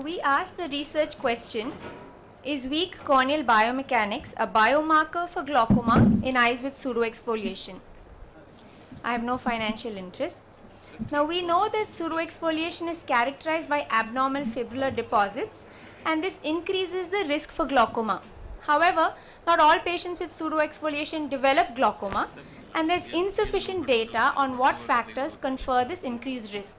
we asked the research question, is weak corneal biomechanics a biomarker for glaucoma in eyes with pseudoexfoliation? I have no financial interests. Now we know that pseudoexfoliation is characterized by abnormal fibrillar deposits, and this increases the risk for glaucoma. However, not all patients with pseudoexfoliation develop glaucoma, and there is insufficient data on what factors confer this increased risk.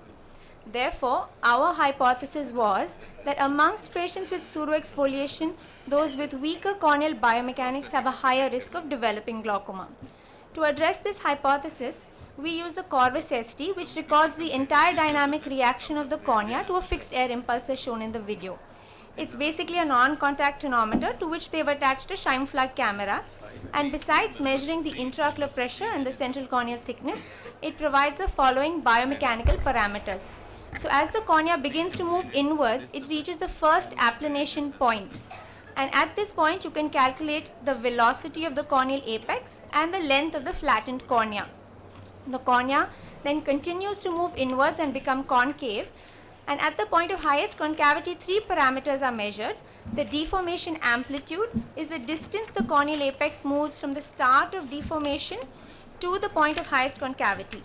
Therefore, our hypothesis was that amongst patients with pseudoexfoliation, those with weaker corneal biomechanics have a higher risk of developing glaucoma. To address this hypothesis, we use the Corvus ST, which records the entire dynamic reaction of the cornea to a fixed air impulse as shown in the video. It's basically a non-contact tonometer to which they've attached a Scheimpflug camera, and besides measuring the intraocular pressure and the central corneal thickness, it provides the following biomechanical parameters. So as the cornea begins to move inwards, it reaches the first applanation point. And at this point, you can calculate the velocity of the corneal apex and the length of the flattened cornea. The cornea then continues to move inwards and become concave. And at the point of highest concavity, three parameters are measured. The deformation amplitude is the distance the corneal apex moves from the start of deformation to the point of highest concavity.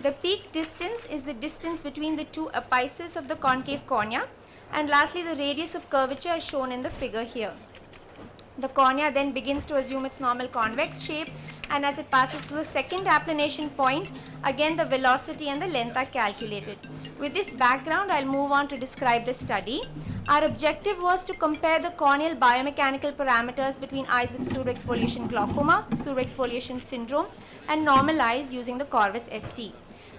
The peak distance is the distance between the two apices of the concave cornea, and lastly the radius of curvature as shown in the figure here. The cornea then begins to assume its normal convex shape, and as it passes through the second applanation point, again the velocity and the length are calculated. With this background, I'll move on to describe the study. Our objective was to compare the corneal biomechanical parameters between eyes with pseudoexfoliation glaucoma, pseudoexfoliation syndrome, and normal eyes using the Corvus ST.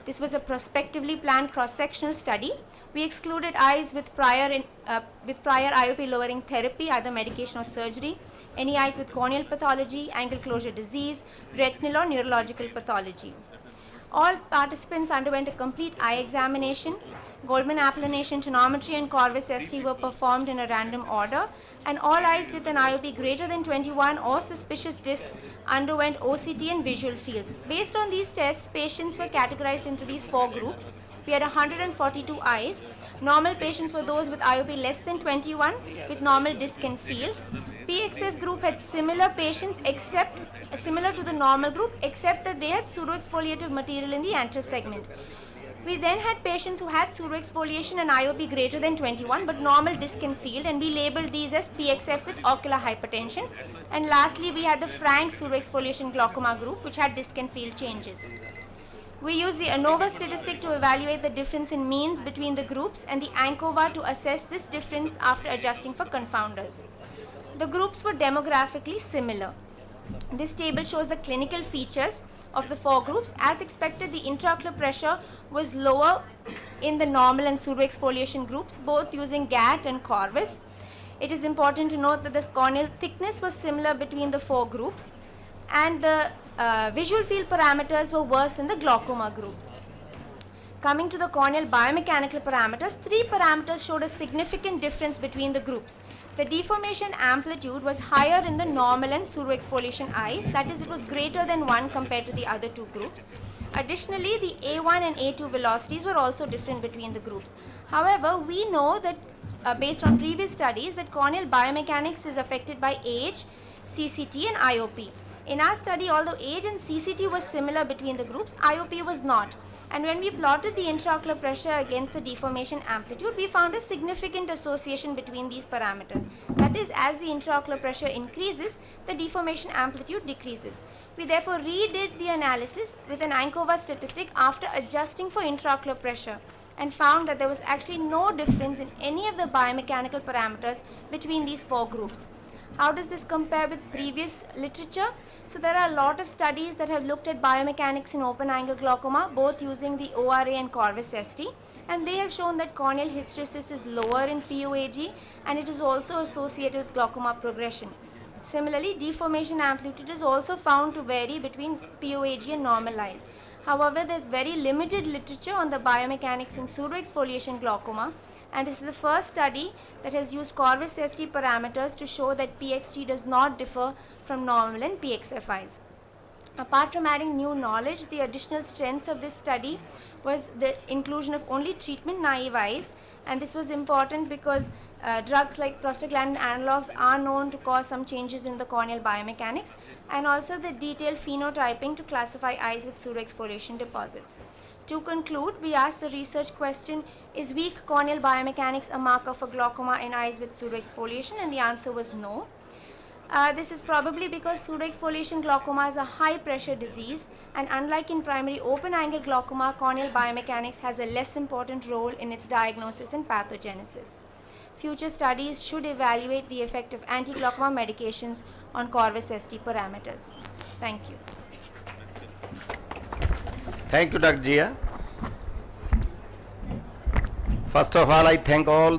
This was a prospectively planned cross-sectional study. We excluded eyes with prior IOP lowering therapy, either medication or surgery, any eyes with corneal pathology, angle closure disease, retinal or neurological pathology. All participants underwent a complete eye examination. Goldmann applanation tonometry and Corvus ST were performed in a random order, and all eyes with an IOP greater than 21 or suspicious discs underwent OCT and visual fields. Based on these tests, patients were categorized into these four groups. We had 142 eyes. Normal patients were those with IOP less than 21 with normal disc and field. PXF group had similar patients similar to the normal group, except that they had pseudoexfoliative material in the anterior segment. We then had patients who had pseudoexfoliation and IOP greater than 21 but normal disc and field, and we labeled these as PXF with ocular hypertension. And lastly, we had the frank pseudoexfoliation glaucoma group, which had disc and field changes. We used the ANOVA statistic to evaluate the difference in means between the groups and the ANCOVA to assess this difference after adjusting for confounders. The groups were demographically similar. This table shows the clinical features of the four groups. As expected, the intraocular pressure was lower in the normal and pseudoexfoliation groups, both using GAT and Corvus. It is important to note that the corneal thickness was similar between the four groups, and the visual field parameters were worse in the glaucoma group. Coming to the corneal biomechanical parameters, three parameters showed a significant difference between the groups. The deformation amplitude was higher in the normal and pseudoexfoliation eyes, that is, it was greater than 1 compared to the other two groups. Additionally, the A1 and A2 velocities were also different between the groups. However, we know that based on previous studies that corneal biomechanics is affected by age, CCT and IOP. In our study, although age and CCT was similar between the groups, IOP was not. And when we plotted the intraocular pressure against the deformation amplitude, we found a significant association between these parameters. That is, as the intraocular pressure increases, the deformation amplitude decreases. We therefore redid the analysis with an ANCOVA statistic after adjusting for intraocular pressure, and found that there was actually no difference in any of the biomechanical parameters between these four groups. How does this compare with previous literature? So there are a lot of studies that have looked at biomechanics in open angle glaucoma, both using the ORA and Corvus ST, and they have shown that corneal hysteresis is lower in PUAG, and it is also associated with glaucoma progression. Similarly, deformation amplitude is also found to vary between PUAG and normal eyes. However, there is very limited literature on the biomechanics in pseudoexfoliation glaucoma, and this is the first study that has used Corvus ST parameters to show that PXG does not differ from normal and PXF eyes. Apart from adding new knowledge, the additional strengths of this study was the inclusion of only treatment-naive eyes, and this was important because drugs like prostaglandin analogs are known to cause some changes in the corneal biomechanics, and also the detailed phenotyping to classify eyes with pseudoexfoliation deposits. To conclude, we asked the research question, is weak corneal biomechanics a marker for glaucoma in eyes with pseudoexfoliation? And the answer was no. This is probably because pseudoexfoliation glaucoma is a high pressure disease, and unlike in primary open angle glaucoma, corneal biomechanics has a less important role in its diagnosis and pathogenesis. Future studies should evaluate the effect of anti-glaucoma medications on Corvus ST parameters. Thank you. Thank you, Dr. Jia. First of all, I thank all the